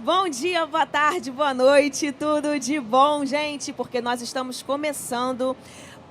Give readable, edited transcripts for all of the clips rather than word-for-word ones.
Bom dia, boa tarde, boa noite, tudo de bom, gente, porque nós estamos começando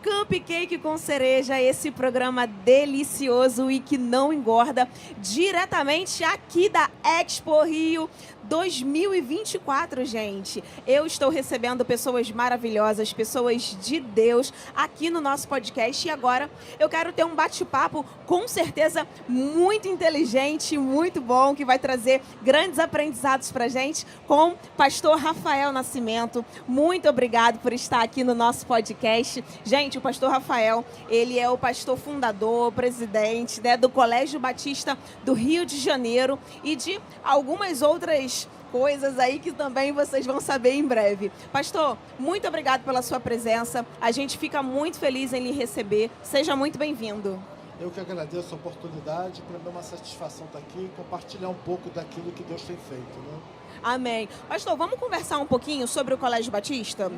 Cupcake com Cereja, esse programa delicioso e que não engorda, diretamente aqui da Expo Rio 2024, gente. Eu estou recebendo pessoas maravilhosas, pessoas de Deus aqui no nosso podcast e agora eu quero ter um bate-papo com certeza muito inteligente, muito bom, que vai trazer grandes aprendizados pra gente com o pastor Rafael Nascimento. Muito obrigado por estar aqui no nosso podcast. Gente, o pastor Rafael, ele é o pastor fundador, presidente, né, do Colégio Batista do Rio de Janeiro e de algumas outras coisas aí que também vocês vão saber em breve. Pastor, muito obrigado pela sua presença. A gente fica muito feliz em lhe receber. Seja muito bem-vindo. Eu que agradeço a oportunidade, para mim é uma satisfação estar aqui e compartilhar um pouco daquilo que Deus tem feito, né? Amém. Pastor, vamos conversar um pouquinho sobre o Colégio Batista?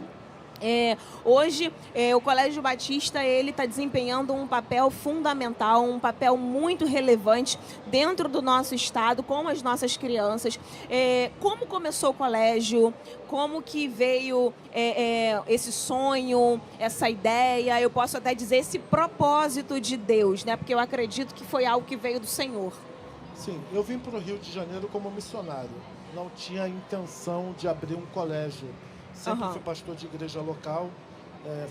Hoje, o Colégio Batista ele está desempenhando um papel fundamental, um papel muito relevante dentro do nosso estado, com as nossas crianças. Como começou o colégio? Como que veio esse sonho, essa ideia? Eu posso até dizer esse propósito de Deus, né? Porque eu acredito que foi algo que veio do Senhor. Sim, eu vim para o Rio de Janeiro como missionário. Não tinha intenção de abrir um colégio. Sempre fui pastor de igreja local,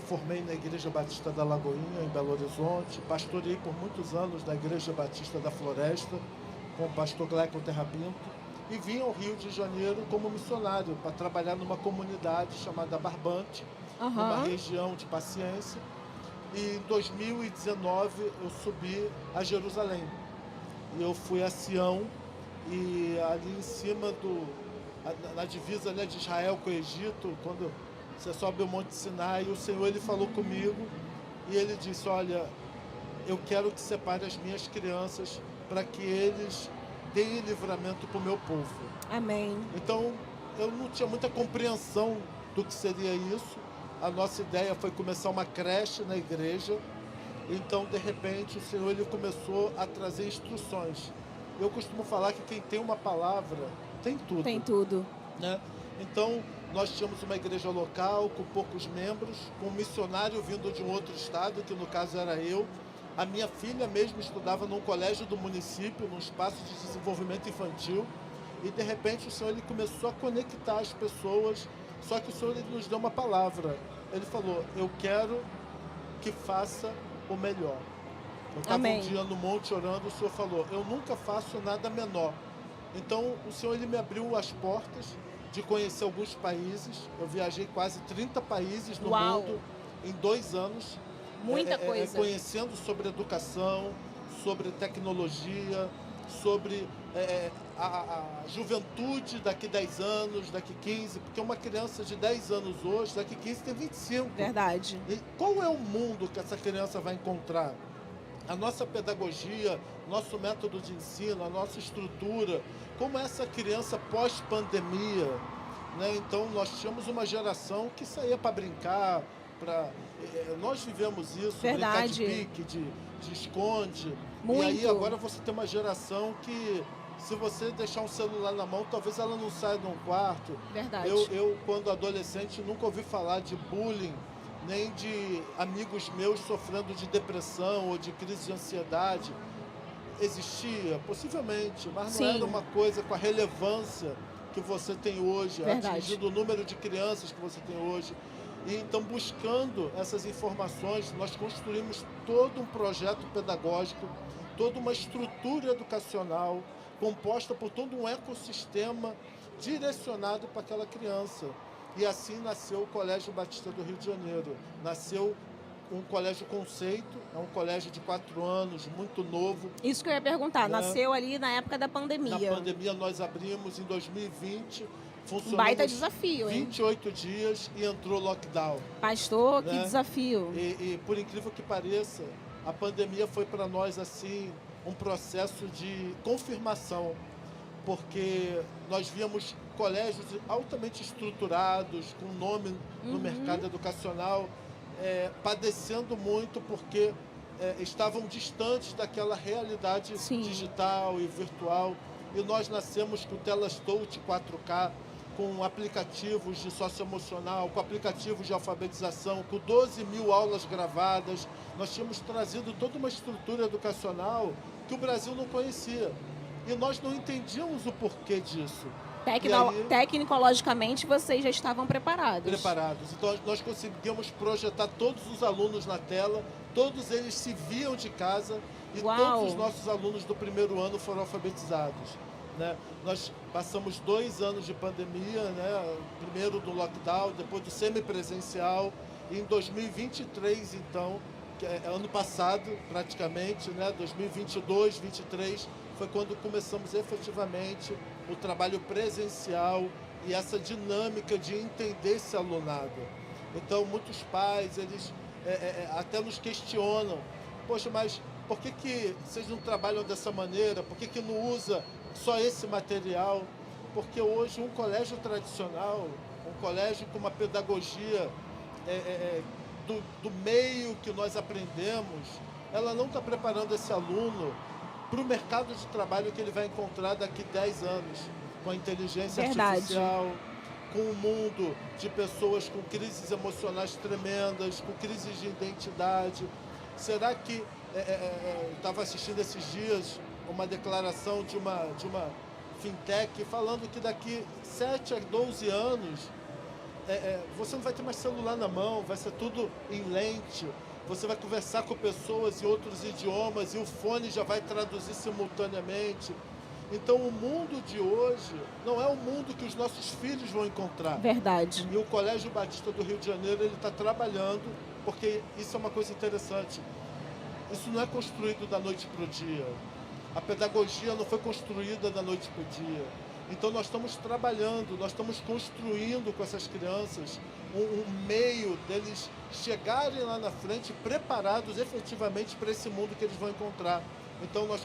formei na Igreja Batista da Lagoinha, em Belo Horizonte, pastorei por muitos anos na Igreja Batista da Floresta, com o pastor Gleicon Terra Pinto, e vim ao Rio de Janeiro como missionário, para trabalhar numa comunidade chamada Barbante, numa região de Paciência, e em 2019 eu subi a Jerusalém. E eu fui a Sião, e ali em cima na divisa, né, de Israel com o Egito, quando você sobe o Monte Sinai, o Senhor ele falou comigo e ele disse: olha, eu quero que separe as minhas crianças para que eles deem livramento para o meu povo. Amém. Então, eu não tinha muita compreensão do que seria isso. A nossa ideia foi começar uma creche na igreja. Então, de repente, o Senhor ele começou a trazer instruções. Eu costumo falar que quem tem uma palavra tem tudo. Tem tudo. Né? Então, nós tínhamos uma igreja local com poucos membros, com um missionário vindo de um outro estado, que no caso era eu. A minha filha mesmo estudava num colégio do município, num espaço de desenvolvimento infantil. E, de repente, o Senhor ele começou a conectar as pessoas. Só que o Senhor ele nos deu uma palavra. Ele falou: eu quero que faça o melhor. Eu estava um dia no monte orando, o Senhor falou: eu nunca faço nada menor. Então, o Senhor ele me abriu as portas de conhecer alguns países. Eu viajei quase 30 países no mundo em 2 anos. Muita coisa. Conhecendo sobre educação, sobre tecnologia, sobre a juventude daqui 10 anos, daqui 15, porque uma criança de 10 anos hoje, daqui 15 tem 25. Verdade. E qual é o mundo que essa criança vai encontrar? A nossa pedagogia, nosso método de ensino, a nossa estrutura, como essa criança pós-pandemia, né? Então, nós tínhamos uma geração que saía para brincar, nós vivemos isso, Verdade. brincar de pique, de esconde. Muito. E aí agora você tem uma geração que, se você deixar um celular na mão, talvez ela não saia de um quarto. Verdade. Eu, quando adolescente, nunca ouvi falar de bullying, nem de amigos meus sofrendo de depressão ou de crise de ansiedade. Existia, possivelmente, mas não era uma coisa com a relevância que você tem hoje, atingindo o número de crianças que você tem hoje. E então, buscando essas informações, nós construímos todo um projeto pedagógico, toda uma estrutura educacional, composta por todo um ecossistema direcionado para aquela criança. E assim nasceu o Colégio Batista do Rio de Janeiro. Nasceu um colégio conceito, é um colégio de 4 anos, muito novo. Isso que eu ia perguntar, nasceu ali na época da pandemia. Na pandemia nós abrimos em 2020, funcionamos baita desafio, 28 dias e entrou lockdown. Pastor, que desafio. E por incrível que pareça, a pandemia foi para nós assim um processo de confirmação, porque nós víamos colégios altamente estruturados, com nome no mercado educacional, padecendo muito porque estavam distantes daquela realidade digital e virtual. e nós nascemos com telas touch 4K, com aplicativos de socioemocional, com aplicativos de alfabetização, com 12 mil aulas gravadas. Nós tínhamos trazido toda uma estrutura educacional que o Brasil não conhecia. E nós não entendíamos o porquê disso. Tecnologicamente, vocês já estavam preparados. Então, nós conseguimos projetar todos os alunos na tela, todos eles se viam de casa e todos os nossos alunos do primeiro ano foram alfabetizados. Né? Nós passamos 2 anos de pandemia, né? Primeiro do lockdown, depois do semipresencial, e em 2023, então, que é ano passado praticamente, né? 2022, 2023, foi quando começamos efetivamente o trabalho presencial e essa dinâmica de entender esse alunado. Então, muitos pais, eles até nos questionam, poxa, mas por que vocês não trabalham dessa maneira? Por que não usa só esse material? Porque hoje um colégio tradicional, um colégio com uma pedagogia do meio que nós aprendemos, ela não está preparando esse aluno para o mercado de trabalho que ele vai encontrar daqui 10 anos, com a inteligência artificial, com um mundo de pessoas com crises emocionais tremendas, com crises de identidade. Será que... estava assistindo esses dias uma declaração de uma fintech falando que daqui 7 a 12 anos você não vai ter mais celular na mão, vai ser tudo em lente, você vai conversar com pessoas em outros idiomas e o fone já vai traduzir simultaneamente. Então o mundo de hoje não é o mundo que os nossos filhos vão encontrar. Verdade. E o Colégio Batista do Rio de Janeiro, ele está trabalhando, porque isso é uma coisa interessante. Isso não é construído da noite para o dia. A pedagogia não foi construída da noite para o dia. Então nós estamos trabalhando, nós estamos construindo com essas crianças um meio deles chegarem lá na frente preparados efetivamente para esse mundo que eles vão encontrar. Então nós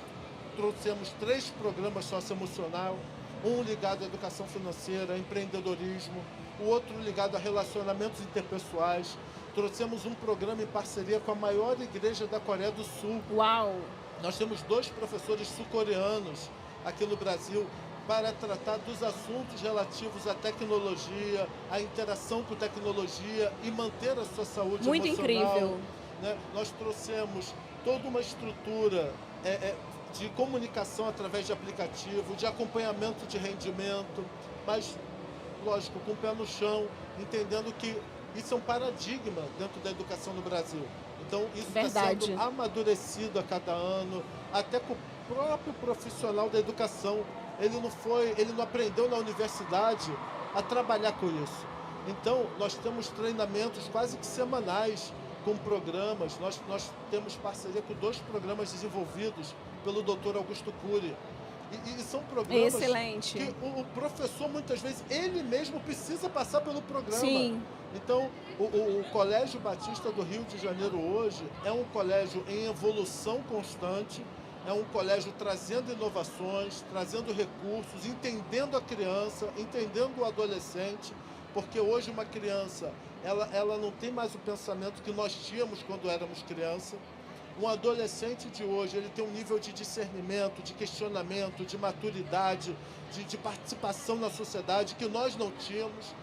trouxemos 3 programas socioemocional, um ligado à educação financeira, empreendedorismo, o outro ligado a relacionamentos interpessoais. Trouxemos um programa em parceria com a maior igreja da Coreia do Sul. Uau! Nós temos 2 professores sul-coreanos aqui no Brasil para tratar dos assuntos relativos à tecnologia, à interação com tecnologia e manter a sua saúde muito emocional. Incrível! Né? Nós trouxemos toda uma estrutura de comunicação através de aplicativo, de acompanhamento de rendimento, mas, lógico, com o pé no chão, entendendo que isso é um paradigma dentro da educação no Brasil. Então, isso está sendo amadurecido a cada ano, até com o próprio profissional da educação. Ele não aprendeu na universidade a trabalhar com isso. Então, nós temos treinamentos quase que semanais com programas. Nós temos parceria com 2 programas desenvolvidos pelo Dr. Augusto Cury. E são programas excelente, que o professor, muitas vezes, ele mesmo precisa passar pelo programa. Sim. Então, o Colégio Batista do Rio de Janeiro hoje é um colégio em evolução constante, é um colégio trazendo inovações, trazendo recursos, entendendo a criança, entendendo o adolescente, porque hoje uma criança, ela não tem mais o pensamento que nós tínhamos quando éramos criança. Um adolescente de hoje, ele tem um nível de discernimento, de questionamento, de maturidade, de participação na sociedade que nós não tínhamos.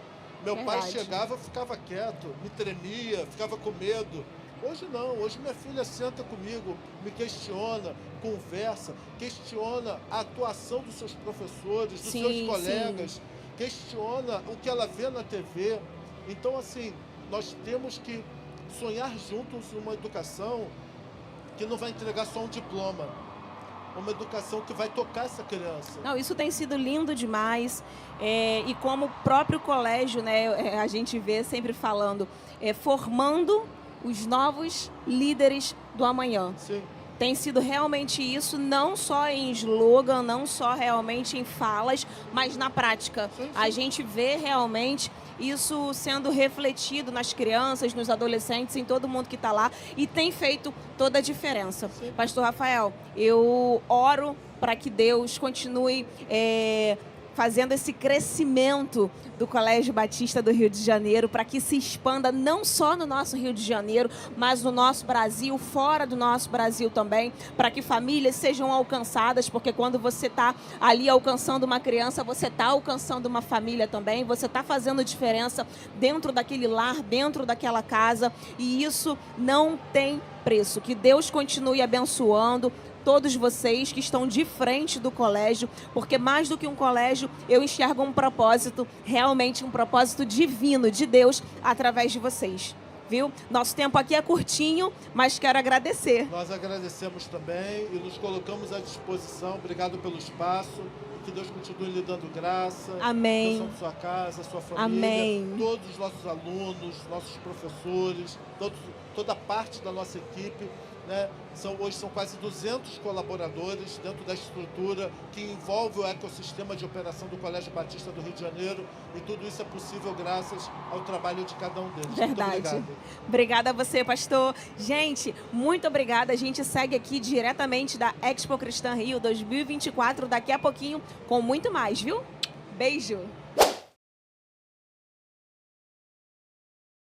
Meu pai chegava, ficava quieto, me tremia, ficava com medo. Hoje não, hoje minha filha senta comigo, me questiona, conversa, questiona a atuação dos seus professores, dos seus colegas, questiona o que ela vê na TV. Então, assim, nós temos que sonhar juntos uma educação que não vai entregar só um diploma, uma educação que vai tocar essa criança. Não, isso tem sido lindo demais, e como o próprio colégio, né, a gente vê sempre falando, formando os novos líderes do amanhã. Sim. Tem sido realmente isso, não só em slogan, não só realmente em falas, mas na prática. Sim. A gente vê realmente isso sendo refletido nas crianças, nos adolescentes, em todo mundo que está lá, e tem feito toda a diferença. Sim. Pastor Rafael, eu oro para que Deus continue fazendo esse crescimento do Colégio Batista do Rio de Janeiro, para que se expanda não só no nosso Rio de Janeiro, mas no nosso Brasil, fora do nosso Brasil também, para que famílias sejam alcançadas, porque quando você está ali alcançando uma criança, você está alcançando uma família também, você está fazendo diferença dentro daquele lar, dentro daquela casa, e isso não tem preço. Que Deus continue abençoando todos vocês que estão de frente do colégio, porque mais do que um colégio, eu enxergo um propósito, realmente um propósito divino de Deus através de vocês. Viu? Nosso tempo aqui é curtinho, mas quero agradecer. Nós agradecemos também e nos colocamos à disposição. Obrigado pelo espaço. Que Deus continue lhe dando graça. Amém. Bênção sua casa, sua família. Amém. Todos os nossos alunos, nossos professores, toda parte da nossa equipe. Né? Hoje são quase 200 colaboradores dentro da estrutura que envolve o ecossistema de operação do Colégio Batista do Rio de Janeiro, e tudo isso é possível graças ao trabalho de cada um deles. Verdade. Muito obrigado. Obrigada a você, pastor. Gente, muito obrigada. A gente segue aqui diretamente da Expo Cristã Rio 2024, daqui a pouquinho, com muito mais, viu? Beijo!